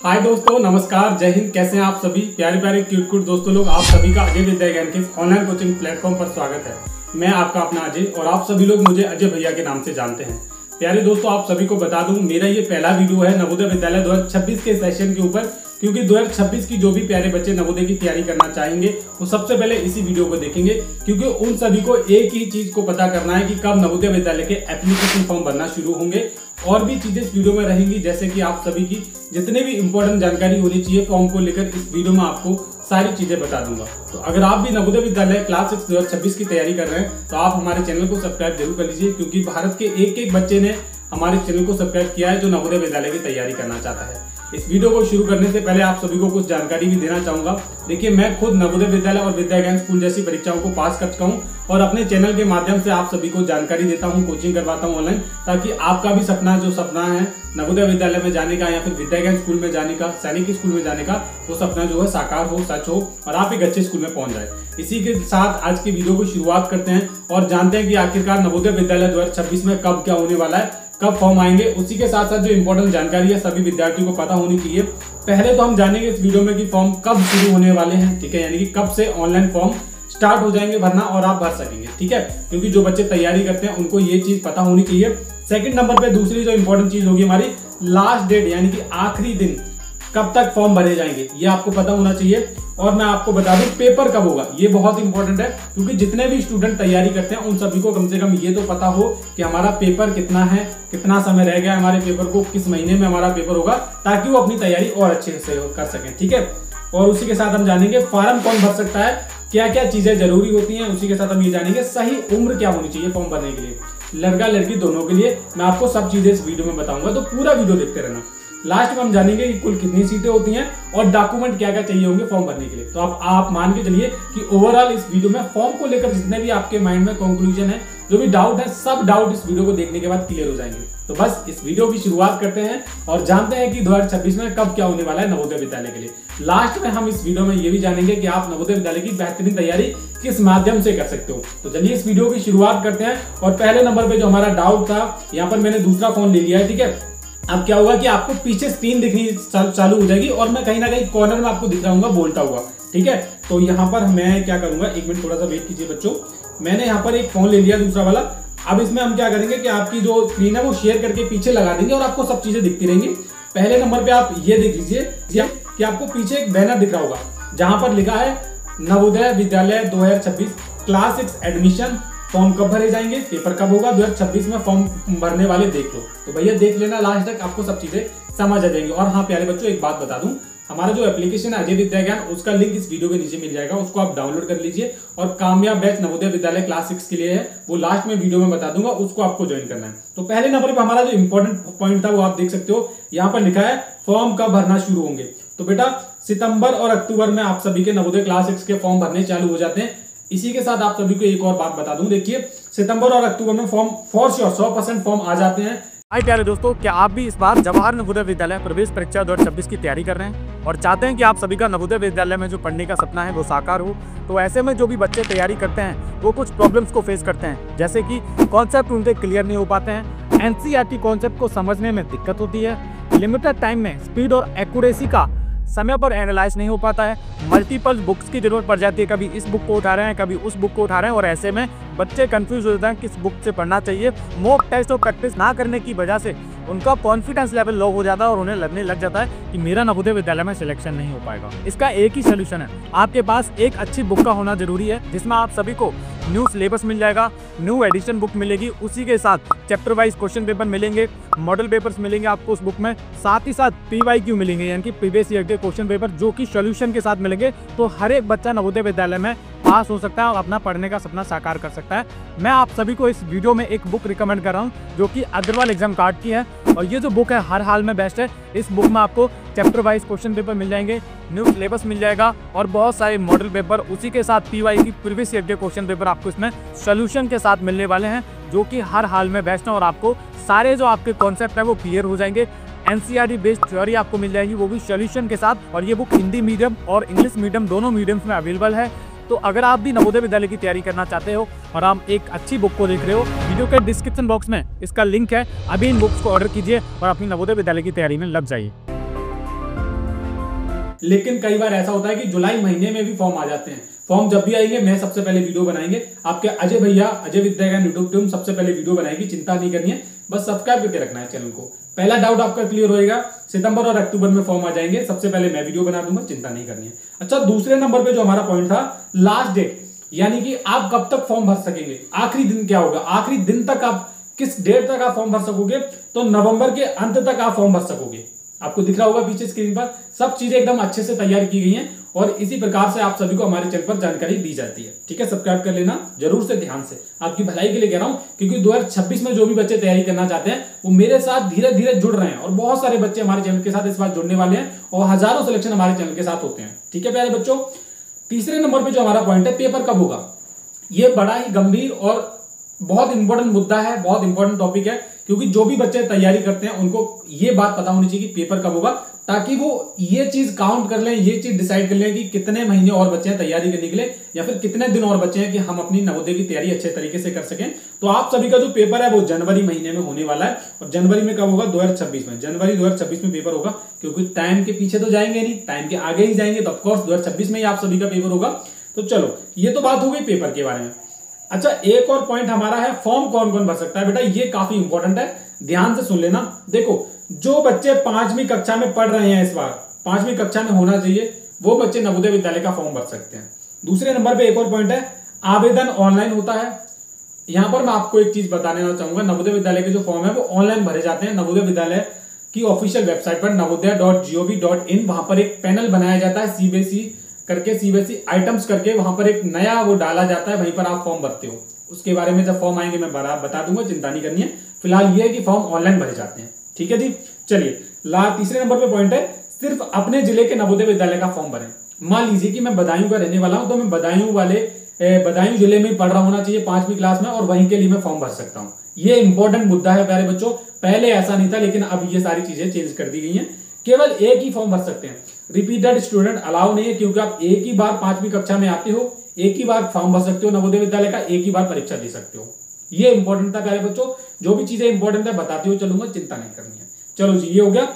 हाय दोस्तों, नमस्कार, जय हिंद। कैसे हैं आप सभी प्यारे प्यारे क्यूट दोस्तों लोग। आप सभी का अजय विद्या ज्ञान के ऑनलाइन कोचिंग प्लेटफॉर्म पर स्वागत है। मैं आपका अपना अजय और आप सभी लोग मुझे अजय भैया के नाम से जानते हैं। प्यारे दोस्तों, आप सभी को बता दूं, मेरा ये पहला वीडियो है नवोदय विद्यालय 2026 के सेशन के ऊपर, क्योंकि 2026 की जो भी प्यारे बच्चे नवोदय की तैयारी करना चाहेंगे वो सबसे पहले इसी वीडियो को देखेंगे, क्योंकि उन सभी को एक ही चीज को पता करना है कि कब नवोदय विद्यालय के एप्लीकेशन फॉर्म भरना शुरू होंगे। और भी चीजें इस वीडियो में रहेंगी, जैसे कि आप सभी की जितने भी इंपॉर्टेंट जानकारी होनी चाहिए फॉर्म को लेकर, इस वीडियो में आपको सारी चीजें बता दूंगा। तो अगर आप भी नवोदय विद्यालय क्लास 6 2026 की तैयारी कर रहे हैं तो आप हमारे चैनल को सब्सक्राइब जरूर कर लीजिए, क्योंकि भारत के एक बच्चे ने हमारे चैनल को सब्सक्राइब किया है जो नवोदय विद्यालय की तैयारी करना चाहता है। इस वीडियो को शुरू करने से पहले आप सभी को कुछ जानकारी भी देना चाहूंगा। देखिए, मैं खुद नवोदय विद्यालय और विद्या ज्ञान स्कूल जैसी परीक्षाओं को पास कर चुका हूं और अपने चैनल के माध्यम से आप सभी को जानकारी देता हूं, कोचिंग करवाता हूं ऑनलाइन, ताकि आपका भी सपना है नवोदय विद्यालय में जाने का या फिर विद्या ज्ञान स्कूल में जाने का, सैनिक स्कूल में जाने का, वो सपना जो है साकार हो, सच हो और आप एक अच्छे स्कूल में पहुंच जाए। इसी के साथ आज की वीडियो को शुरुआत करते हैं और जानते हैं कि आखिरकार नवोदय विद्यालय 2026 में कब क्या होने वाला है, कब फॉर्म आएंगे। उसी के साथ साथ जो इंपॉर्टेंट जानकारी है सभी विद्यार्थियों को पता होनी चाहिए। पहले तो हम जानेंगे इस वीडियो में कि फॉर्म कब शुरू होने वाले हैं, ठीक है, यानी कि कब से ऑनलाइन फॉर्म स्टार्ट हो जाएंगे भरना और आप भर सकेंगे, ठीक है, क्योंकि जो बच्चे तैयारी करते हैं उनको ये चीज पता होनी चाहिए। सेकंड नंबर पे दूसरी जो इंपॉर्टेंट चीज होगी हमारी, लास्ट डेट यानी कि आखिरी दिन कब तक फॉर्म भरे जाएंगे ये आपको पता होना चाहिए। और मैं आपको बता दूं पेपर कब होगा, ये बहुत इंपॉर्टेंट है, क्योंकि जितने भी स्टूडेंट तैयारी करते हैं उन सभी को कम से कम ये तो पता हो कि हमारा पेपर कितना है, कितना समय रह गया हमारे पेपर को, किस महीने में हमारा पेपर होगा, ताकि वो अपनी तैयारी और अच्छे से कर सकें, ठीक है। और उसी के साथ हम जानेंगे फॉर्म कौन भर सकता है, क्या क्या चीजें जरूरी होती हैं। उसी के साथ हम ये जानेंगे सही उम्र क्या होनी चाहिए फॉर्म भरने के लिए, लड़का लड़की दोनों के लिए। मैं आपको सब चीजें इस वीडियो में बताऊंगा, तो पूरा वीडियो देखते रहना। लास्ट में हम जानेंगे कि कुल कितनी सीटें होती हैं और डॉक्यूमेंट क्या क्या चाहिए होंगे फॉर्म भरने के लिए। तो आप मान के चलिए कि ओवरऑल इस वीडियो में फॉर्म को लेकर जितने भी आपके माइंड में कंक्लूजन है, जो भी डाउट है, सब डाउट इस वीडियो को देखने के बाद क्लियर हो जाएंगे। तो बस इस वीडियो की शुरुआत करते हैं और जानते हैं कि 2026 में कब क्या होने वाला है नवोदय विद्यालय के लिए। लास्ट में हम इस वीडियो में ये भी जानेंगे कि आप नवोदय विद्यालय की बेहतरीन तैयारी किस माध्यम से कर सकते हो। तो चलिए इस वीडियो की शुरुआत करते हैं। और पहले नंबर पे जो हमारा डाउट था, यहाँ पर मैंने दूसरा फोन ले लिया है, ठीक है। अब क्या होगा कि आपको पीछे स्क्रीन दिखनी चालू हो जाएगी और मैं कहीं ना कहीं कॉर्नर में आपको दिख रहा हूँ बोलता हुआ, ठीक है। तो यहाँ पर मैं क्या करूंगा, एक मिनट थोड़ा सा वेट कीजिए बच्चों। मैंने यहाँ पर एक फोन ले लिया दूसरा वाला। अब इसमें हम क्या करेंगे कि आपकी जो स्क्रीन है वो शेयर करके पीछे लगा देंगे और आपको सब चीजें दिखती रहेंगी। पहले नंबर पे आप ये देख लीजिए कि आपको पीछे एक बैनर दिख रहा होगा जहां पर लिखा है Navodaya Vidyalaya 2026 class 6 admission. Form कब भरे जाएंगे, पेपर कब होगा, 2026 में फॉर्म भरने वाले देख लो। तो भैया देख लेना लास्ट तक, आपको सब चीजें समझ आ जाएंगी। और हाँ प्यारे बच्चों, एक बात बता दूं, हमारा जो एप्लीकेशन है अजय विद्या ज्ञान, उसका लिंक इस वीडियो के नीचे मिल जाएगा, उसको आप डाउनलोड कर लीजिए। और कामयाब बैच नवोदय विद्यालय क्लास 6 के लिए है, वो लास्ट में वीडियो में बता दूंगा, उसको आपको ज्वाइन करना है। तो पहले नंबर पर हमारा जो इंपॉर्टेंट पॉइंट था वो आप देख सकते हो, यहाँ पर लिखा है फॉर्म कब भरना शुरू होंगे। तो बेटा सितंबर और अक्टूबर में आप सभी के नवोदय क्लास 6 के फॉर्म भरने चालू हो जाते हैं। इसी के साथ आप सभी को एक और बात बता दूं, देखिए सितंबर और अक्टूबर में फॉर्म फॉर श्योर 100% फॉर्म आ जाते हैं। हाय प्यारे दोस्तों, क्या आप भी इस बार जवाहर नवोदय विद्यालय प्रवेश परीक्षा 2026 की तैयारी कर रहे हैं और चाहते हैं कि आप सभी का नवोदय विद्यालय में जो पढ़ने का सपना है वो साकार हो। तो ऐसे में जो भी बच्चे तैयारी करते हैं वो कुछ प्रॉब्लम्स को फेस करते हैं, जैसे कि कॉन्सेप्ट उनके क्लियर नहीं हो पाते हैं, एनसीईआरटी कॉन्सेप्ट को समझने में दिक्कत होती है, लिमिटेड टाइम में स्पीड और एक्यूरेसी का समय पर एनालाइज नहीं हो पाता है, मल्टीपल बुक्स की जरूरत पड़ जाती है, कभी इस बुक को उठा रहे हैं कभी उस बुक को उठा रहे हैं और ऐसे में बच्चे कंफ्यूज हो जाते हैं किस बुक से पढ़ना चाहिए। मॉक टेस्ट और प्रैक्टिस ना करने की वजह से उनका कॉन्फिडेंस लेवल लो हो जाता है और उन्हें लगने लग जाता है कि मेरा नवोदय विद्यालय में सिलेक्शन नहीं हो पाएगा। इसका एक ही सोल्यूशन है, आपके पास एक अच्छी बुक का होना जरूरी है, जिसमें आप सभी को न्यू सिलेबस मिल जाएगा, न्यू एडिशन बुक मिलेगी, उसी के साथ चैप्टर वाइज क्वेश्चन पेपर मिलेंगे, मॉडल पेपर्स मिलेंगे आपको उस बुक में, साथ ही साथ PYQ मिलेंगे, यानी कि प्रीवियस ईयर के क्वेश्चन पेपर जो कि सॉल्यूशन के साथ मिलेंगे। तो हर एक बच्चा नवोदय विद्यालय में पास हो सकता है और अपना पढ़ने का सपना साकार कर सकता है। मैं आप सभी को इस वीडियो में एक बुक रिकमेंड कर रहा हूँ जो कि अग्रवाल एग्जाम कार्ड की है और ये जो बुक है हर हाल में बेस्ट है। इस बुक में आपको चैप्टर वाइज क्वेश्चन पेपर मिल जाएंगे, न्यू सिलेबस मिल जाएगा और बहुत सारे मॉडल पेपर, उसी के साथ PYQ प्रीवियस ईयर के क्वेश्चन पेपर आपको इसमें सॉल्यूशन के साथ मिलने वाले हैं, जो कि हर हाल में बेस्ट है और आपको सारे जो आपके कॉन्सेप्ट है वो क्लियर हो जाएंगे। एनसीईआरटी बेस्ड थ्योरी आपको मिल जाएगी, वो भी सॉल्यूशन के साथ। और ये बुक हिंदी मीडियम और इंग्लिश मीडियम दोनों मीडियम्स में अवेलेबल है। तो अगर आप भी नवोदय विद्यालय की तैयारी करना चाहते हो और आप एक अच्छी बुक को देख रहे हो, वीडियो के डिस्क्रिप्शन बॉक्स में इसका लिंक है, अभी इन बुक्स को ऑर्डर कीजिए और अपनी नवोदय विद्यालय की तैयारी में लग जाइए। लेकिन कई बार ऐसा होता है कि जुलाई महीने में भी फॉर्म आ जाते हैं। फॉर्म जब भी आएंगे मैं सबसे पहले वीडियो बनाएंगे, आपके अजय भैया अजय विद्या ज्ञान यूट्यूब टीम सबसे पहले वीडियो बनाएगी, चिंता नहीं करनी है, बस सब्सक्राइब करके रखना है चैनल को। पहला डाउट आपका क्लियर होएगा, सितंबर और अक्टूबर में फॉर्म आ जाएंगे, सबसे पहले मैं वीडियो बना दूंगा, चिंता नहीं करनी है। अच्छा, दूसरे नंबर पे जो हमारा पॉइंट था लास्ट डेट, यानी कि आप कब तक फॉर्म भर सकेंगे, आखिरी दिन क्या होगा, आखिरी दिन तक आप किस डेट तक आप फॉर्म भर सकोगे, तो नवंबर के अंत तक आप फॉर्म भर सकोगे। आपको दिख रहा होगा पीछे स्क्रीन पर, सब चीजें एकदम अच्छे से तैयार की गई हैं और इसी प्रकार से आप सभी को हमारे चैनल पर जानकारी दी जाती है। ठीक है, सब्सक्राइब कर लेना जरूर से, ध्यान से, आपकी भलाई के लिए कह रहा हूं, क्योंकि 2026 में जो भी बच्चे तैयारी करना चाहते हैं वो मेरे साथ धीरे धीरे जुड़ रहे हैं और बहुत सारे बच्चे हमारे चैनल के साथ इस बार जुड़ने वाले हैं और हजारों सिलेक्शन हमारे चैनल के साथ होते हैं। ठीक है प्यारे बच्चों, तीसरे नंबर पर जो हमारा पॉइंट है, पेपर कब होगा। ये बड़ा ही गंभीर और बहुत इंपॉर्टेंट मुद्दा है, बहुत इंपॉर्टेंट टॉपिक है, क्योंकि जो भी बच्चे तैयारी करते हैं उनको ये बात पता होनी चाहिए कि पेपर कब होगा, ताकि वो ये चीज काउंट कर लें, ये चीज डिसाइड कर लें कि कितने महीने और बचे हैं तैयारी करने के लिए, या फिर कितने दिन और बचे हैं कि हम अपनी नवोदय की तैयारी अच्छे तरीके से कर सकें। तो आप सभी का जो पेपर है वो जनवरी महीने में होने वाला है, और जनवरी में कब होगा, 2026 में, जनवरी 2026 में पेपर होगा, क्योंकि टाइम के पीछे तो जाएंगे नहीं, टाइम के आगे ही जाएंगे, तो ऑफकोर्स 2026 में ही आप सभी का पेपर होगा। तो चलो, ये तो बात हो गई पेपर के बारे में। अच्छा, एक और पॉइंट हमारा है, फॉर्म कौन कौन भर सकता है। बेटा ये काफी इंपॉर्टेंट है, ध्यान से सुन लेना। देखो, जो बच्चे 5वीं कक्षा में पढ़ रहे हैं, इस बार 5वीं कक्षा में होना चाहिए, वो बच्चे नवोदय विद्यालय का फॉर्म भर सकते हैं। दूसरे नंबर पे एक और पॉइंट है, आवेदन ऑनलाइन होता है। यहां पर मैं आपको एक चीज बताना चाहूंगा, नवोदय विद्यालय के जो फॉर्म है वो ऑनलाइन भरे जाते हैं। नवोदय विद्यालय की ऑफिशियल वेबसाइट पर navodaya.gov.in, वहां पर एक पैनल बनाया जाता है सीबीएसई करके, सीबीएसई आइटम्स करके, वहां पर एक नया वो डाला जाता है, वहीं पर आप फॉर्म भरते हो। उसके बारे में जब फॉर्म आएंगे मैं बता दूंगा, चिंता नहीं करनी है। फिलहाल ये है कि फॉर्म ऑनलाइन भरे जाते हैं। ठीक है जी, चलिए तीसरे नंबर पे पॉइंट है, सिर्फ अपने जिले के नवोदय विद्यालय का फॉर्म भरें। मान लीजिए कि मैं बदायूं का रहने वाला हूं, तो मैं बदायूं जिले में पढ़ रहा होना चाहिए 5वीं क्लास में, और वहीं के लिए मैं फॉर्म भर सकता हूं। ये इंपॉर्टेंट मुद्दा है प्यारे बच्चों, पहले ऐसा नहीं था, लेकिन अब ये सारी चीजें चेंज कर दी गई हैं। केवल एक ही फॉर्म भर सकते हैं, रिपीटेड स्टूडेंट अलाउ नहीं है, क्योंकि आप एक ही बार 5वीं कक्षा में आते हो, एक ही बार फॉर्म भर सकते हो नवोदय विद्यालय का, एक ही बार परीक्षा दे सकते हो। ये इंपॉर्टेंट था प्यारे बच्चों, जो भी चीजें इंपॉर्टेंट है बताते हुए चलूंगा, चिंता नहीं करनी है। चलो जी, ये हो गया।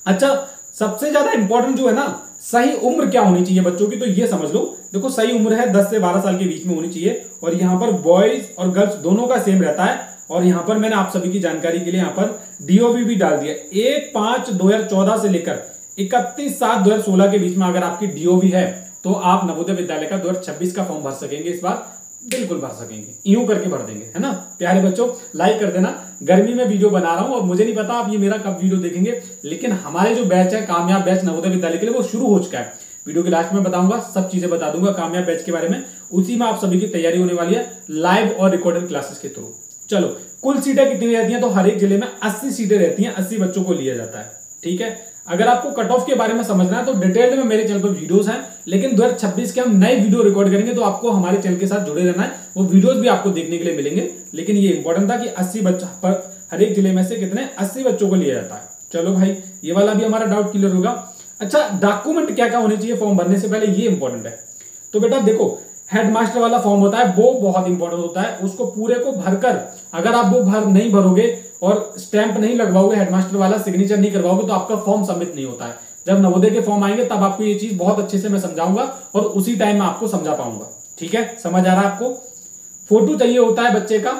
अच्छा, सबसे ज्यादा इंपॉर्टेंट जो है ना, सही उम्र क्या होनी चाहिए बच्चों की, तो ये समझ लो। देखो, सही उम्र है 10 से 12 साल के बीच में होनी चाहिए, और यहाँ पर बॉयज और गर्ल्स दोनों का सेम रहता है। और यहाँ पर मैंने आप सभी की जानकारी के लिए यहाँ पर डीओवी भी डाल दिया, 1/5/2014 से लेकर 31/7/2016 के बीच में अगर आपकी डीओवी है, तो आप नवोदय विद्यालय का 2026 का फॉर्म भर सकेंगे। इस बार बिल्कुल भर सकेंगे, यूं करके भर देंगे, है ना प्यारे बच्चों। लाइक कर देना, गर्मी में वीडियो बना रहा हूं और मुझे नहीं पता आप ये मेरा कब वीडियो देखेंगे, लेकिन हमारे जो बैच है कामयाब बैच नवोदय विद्यालय के लिए, वो शुरू हो चुका है। वीडियो के लास्ट में बताऊंगा, सब चीजें बता दूंगा कामयाब बैच के बारे में। उसी में आप सभी की तैयारी होने वाली है लाइव और रिकॉर्डेड क्लासेस के थ्रू। चलो, कुल सीटें कितनी रहती हैं, तो हर एक जिले में 80 सीटें रहती हैं, 80 बच्चों को लिया जाता है। ठीक है, अगर आपको कट ऑफ के बारे में समझना है तो डिटेल में मेरे चैनल पर वीडियोस हैं, लेकिन 2026 के हम नए वीडियो रिकॉर्ड करेंगे, तो आपको हमारे चैनल के साथ जुड़े रहना है, वो वीडियोस भी आपको देखने के लिए मिलेंगे। लेकिन ये इंपॉर्टेंट था कि 80 बच्चों पर, हर एक जिले में से कितने 80 बच्चों को लिया जाता है। चलो भाई, ये वाला भी हमारा डाउट क्लियर होगा। अच्छा, डॉक्यूमेंट क्या क्या होने चाहिए फॉर्म भरने से पहले, ये इंपॉर्टेंट है। तो बेटा देखो, हेडमास्टर वाला फॉर्म होता है, वो बहुत इंपॉर्टेंट होता है, उसको पूरे को भरकर, अगर आप वो नहीं भरोगे और स्टैंप नहीं लगवाओगे, हेडमास्टर वाला सिग्नेचर नहीं करवाओगे, तो आपका फॉर्म सबमिट नहीं होता है। जब नवोदय के फॉर्म आएंगे तब आपको ये चीज बहुत अच्छे से मैं समझाऊंगा और उसी टाइम में आपको समझा पाऊंगा। ठीक है, समझ आ रहा है आपको। फोटो चाहिए होता है बच्चे का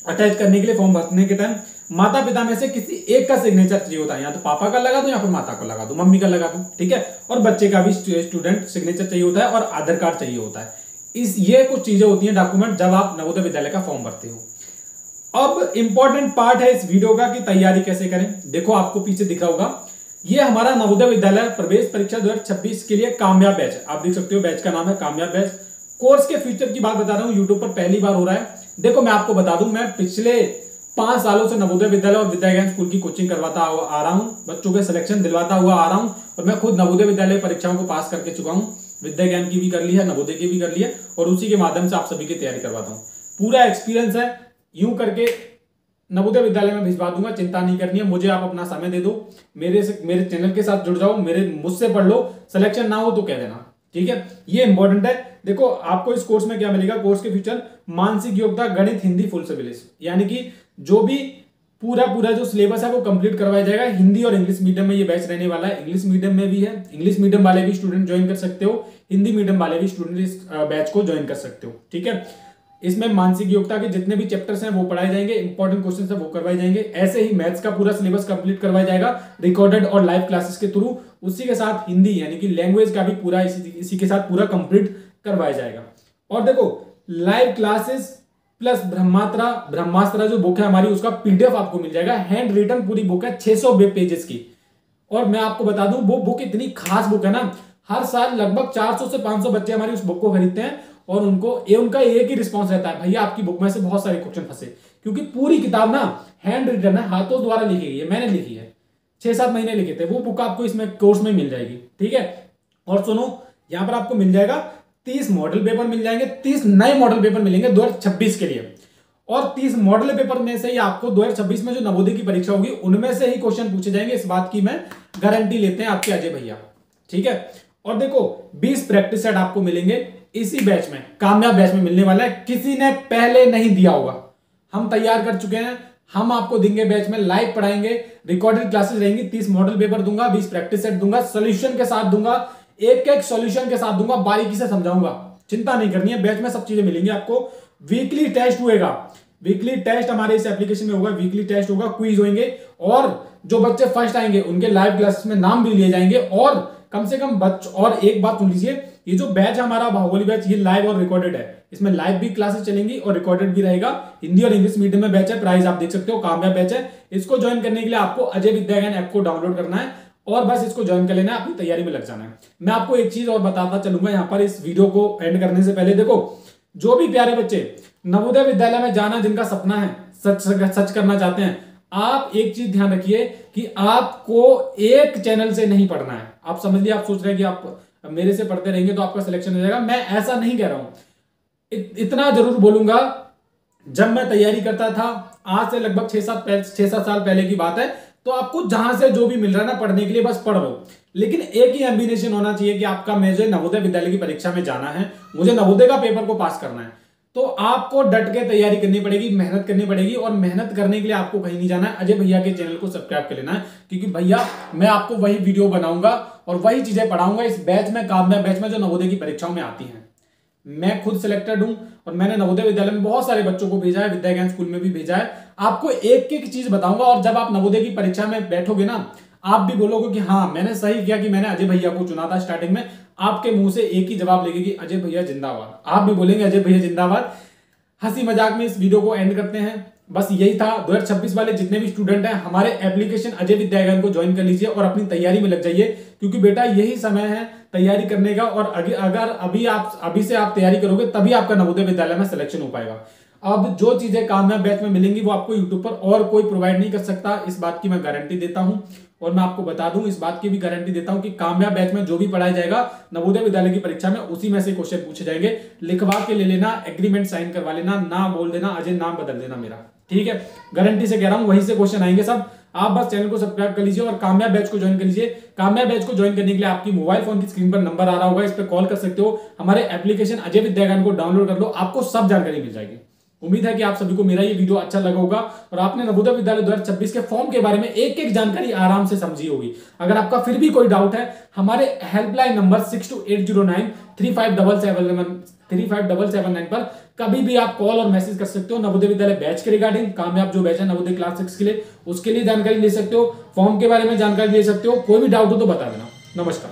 अटैच करने के लिए फॉर्म भरने के टाइम। माता पिता में से किसी एक का सिग्नेचर चाहिए होता है, या तो पापा का लगा दो या फिर माता को लगा दो, मम्मी का लगा दो। ठीक है, और बच्चे का भी स्टूडेंट सिग्नेचर चाहिए होता है और आधार कार्ड चाहिए होता है। ये कुछ चीजें होती हैं डॉक्यूमेंट जब आप नवोदय विद्यालय का फॉर्म भरते हो। अब इंपॉर्टेंट पार्ट है इस वीडियो का कि तैयारी कैसे करें। देखो, आपको पीछे दिख रहा होगा, ये हमारा नवोदय विद्यालय प्रवेश परीक्षा 2026 के लिए कामयाब बैच है। आप देख सकते हो, बैच का नाम है कामयाब बैच। कोर्स के फ्यूचर की बात बता रहा हूं, यूट्यूब पर पहली बार हो रहा है। देखो, मैं आपको बता दूं, मैं पिछले 5 सालों से नवोदय विद्यालय और विद्या ज्ञान स्कूल की कोचिंग करवाता आ रहा हूं, बच्चों के सिलेक्शन दिलवाता हुआ आ रहा हूं, और मैं खुद नवोदय विद्यालय परीक्षाओं को पास करके चुका हूं। विद्या ज्ञान की भी कर ली है, नवोदय की भी कर ली है, और उसी के माध्यम से आप सभी की तैयारी करवाता हूं। पूरा एक्सपीरियंस है, यूं करके नवोदय विद्यालय में भिजवा दूंगा, चिंता नहीं करनी है। मुझे आप अपना समय दे दो, मेरे चैनल के साथ जुड़ जाओ, मुझसे पढ़ लो, सिलेक्शन ना हो तो कह देना। ठीक है, ये इंपॉर्टेंट है। देखो, आपको इस कोर्स में क्या मिलेगा, कोर्स के फीचर, मानसिक योग्यता, गणित, हिंदी फुल सिविल, यानी कि जो भी पूरा पूरा जो सिलेबस है वो कंप्लीट करवाया जाएगा। हिंदी और इंग्लिश मीडियम में ये बैच रहने वाला है। इंग्लिश मीडियम में भी है, इंग्लिश मीडियम वाले भी स्टूडेंट ज्वाइन कर सकते हो, हिंदी मीडियम वाले भी स्टूडेंट इस बैच को ज्वाइन कर सकते हो। ठीक है, इसमें मानसिक योग्यता के जितने भी चैप्टर्स हैं वो पढ़ाए जाएंगे, इंपॉर्टेंट क्वेश्चंस है वो करवाए जाएंगे। ऐसे ही मैथ्स का पूरा सिलेबस कंप्लीट करवाया जाएगा रिकॉर्डेड और लाइव क्लासेस के थ्रू। उसी के साथ हिंदी यानी कि लैंग्वेज का भी पूरा इसी के साथ पूरा कंप्लीट करवाया जाएगा। और देखो, लाइव क्लासेस प्लस ब्रह्मास्त्र जो बुक है हमारी, उसका पीडीएफ आपको मिल जाएगा। हैंड रिटन पूरी बुक है 600 पेजेस की। और मैं आपको बता दूं, वो बुक इतनी खास बुक है ना, हर साल लगभग 400 से 500 बच्चे हमारी उस बुक को खरीदते हैं और उनका एक ही रिस्पॉन्स रहता है, भैया आपकी बुक में से बहुत सारे क्वेश्चन फंसे। क्योंकि पूरी किताब ना हैंड रिटन है, हाथों द्वारा लिखी गई है, मैंने लिखी है, 6-7 महीने लिखे थे। वो बुक आपको इसमें कोर्स में मिल जाएगी। ठीक है, और सुनो, यहां पर आपको मिल जाएगा 30 मॉडल पेपर मिल जाएंगे, 30 नए मॉडल पेपर मिलेंगे 2026 के लिए। और 30 मॉडल पेपर में से ही आपको 2026 में जो नवोदय की परीक्षा होगी उनमें से ही क्वेश्चन पूछे जाएंगे। इस बात की मैं गारंटी लेते हैं आपके अजय भैया। ठीक है, और देखो 20 प्रैक्टिस सेट आपको मिलेंगे इसी बैच में, कामयाब बैच में मिलने वाला है। किसी ने पहले नहीं दिया होगा, हम तैयार कर चुके हैं, हम आपको देंगे बैच में, लाइव पढ़ाएंगे, रिकॉर्डेड क्लासेस रहेंगी, 30 मॉडल पेपर दूंगा, 20 प्रैक्टिस सेट दूंगा, सोल्यूशन के साथ दूंगा, एक एक सोल्यूशन के साथ दूंगा, बारीकी से समझाऊंगा। चिंता नहीं करनी है, बैच में सब चीजें मिलेंगी आपको। वीकली टेस्ट होएगा, वीकली टेस्ट हमारे इस एप्लीकेशन में होगा, वीकली टेस्ट होगा, क्विज होंगे, और जो बच्चे फर्स्ट आएंगे उनके लाइव क्लासेस में नाम भी लिए जाएंगे। और कम से कम और एक बात सुन लीजिए, ये जो बैच हमारा बाहुबली बैच, ये लाइव और रिकॉर्डेड है। इसमें लाइव भी क्लासेस चलेंगी और रिकॉर्डेड भी रहेगा। हिंदी और इंग्लिश मीडियम में बैच है, प्राइस आप देख सकते हो, कामयाब बैच है। इसको ज्वाइन करने के लिए आपको अजय विद्या ज्ञान ऐप को डाउनलोड करना है और बस इसको ज्वाइन कर लेना है, अपनी तैयारी में लग जाना है। मैं आपको एक चीज और बताता चलूंगा यहाँ पर इस वीडियो को एंड करने से पहले। देखो, जो भी प्यारे बच्चे नवोदय विद्यालय में जाना जिनका सपना है, सच करना चाहते हैं, आप एक चीज ध्यान रखिए कि आपको एक चैनल से नहीं पढ़ना है। आप समझ लिया, आप सोच रहे हैं कि आप मेरे से पढ़ते रहेंगे तो आपका सिलेक्शन हो जाएगा। मैं ऐसा नहीं कह रहा हूं। इतना जरूर बोलूंगा, जब मैं तैयारी करता था, आज से लगभग 6-7 साल पहले की बात है, तो आपको जहां से जो भी मिल रहा है ना पढ़ने के लिए बस पढ़ लो। लेकिन एक ही एम्बिनेशन होना चाहिए कि आपका मुझे नवोदय विद्यालय की परीक्षा में जाना है, मुझे नवोदय का पेपर को पास करना है। तो आपको डट के तैयारी करनी पड़ेगी, मेहनत करनी पड़ेगी। और मेहनत करने के लिए आपको कहीं नहीं जाना है, अजय भैया के चैनल को सब्सक्राइब कर लेना है। क्योंकि भैया मैं आपको वही वीडियो बनाऊंगा और वही चीजें पढ़ाऊंगा इस बैच में, कामयाब बैच में, जो नवोदय की परीक्षाओं में आती हैं। मैं खुद सिलेक्टेड हूं और मैंने नवोदय विद्यालय में बहुत सारे बच्चों को भेजा है, विद्या ज्ञान स्कूल में भी भेजा है। आपको एक एक चीज बताऊंगा और जब आप नवोदय की परीक्षा में बैठोगे ना, आप भी बोलोगे कि हाँ मैंने सही किया कि मैंने अजय भैया को चुना था। स्टार्टिंग में आपके मुंह से एक ही जवाब लेगी कि अजय भैया जिंदाबाद। आप भी बोलेंगे अजय भैया जिंदाबाद। हंसी मजाक में इस वीडियो को एंड करते हैं। बस यही था। 2026 वाले जितने भी स्टूडेंट हैं, हमारे एप्लीकेशन अजय विद्या ज्ञान को ज्वाइन कर लीजिए और अपनी तैयारी में लग जाइए। क्योंकि बेटा यही समय है तैयारी करने का, और अगर अभी से आप तैयारी करोगे तभी आपका नवोदय विद्यालय में सिलेक्शन हो पाएगा। अब जो चीजें कामयाब बैच में मिलेंगी वो आपको यूट्यूब पर और कोई प्रोवाइड नहीं कर सकता, इस बात की मैं गारंटी देता हूं। और मैं आपको बता दूं, इस बात की भी गारंटी देता हूं कि कामयाब बैच में जो भी पढ़ाया जाएगा नवोदय विद्यालय की परीक्षा में, उसी में से क्वेश्चन पूछे जाएंगे। लिखवा के ले लेना, एग्रीमेंट साइन करवा लेना, ना बोल देना अजय, नाम बदल देना मेरा, ठीक है। गारंटी से कह रहा हूं, वहीं से क्वेश्चन आएंगे सब। आप बस चैनल को सब्सक्राइब कर लीजिए और कामयाब बैच को ज्वाइन कर लीजिए। कामयाब बैच को ज्वाइन करने के लिए आपकी मोबाइल फोन की स्क्रीन पर नंबर आ रहा होगा, इस पर कॉल कर सकते हो। हमारे एप्लीकेशन अजय विद्या ज्ञान को डाउनलोड कर लो, आपको सब जानकारी मिल जाएगी। उम्मीद है कि आप सभी को मेरा ये वीडियो अच्छा लगा होगा और आपने नवोदय विद्यालय 2026 के फॉर्म के बारे में एक एक जानकारी आराम से समझी होगी। अगर आपका फिर भी कोई डाउट है, हमारे हेल्पलाइन नंबर 6280935779 पर कभी भी आप कॉल और मैसेज कर सकते हो। नवोदय विद्यालय बैच के रिगार्डिंग, कामयाब जो बैच है नवोदय क्लास 6 के लिए, उसके लिए जानकारी ले सकते हो, फॉर्म के बारे में जानकारी ले सकते हो। कोई भी डाउट हो तो बता देना। नमस्कार।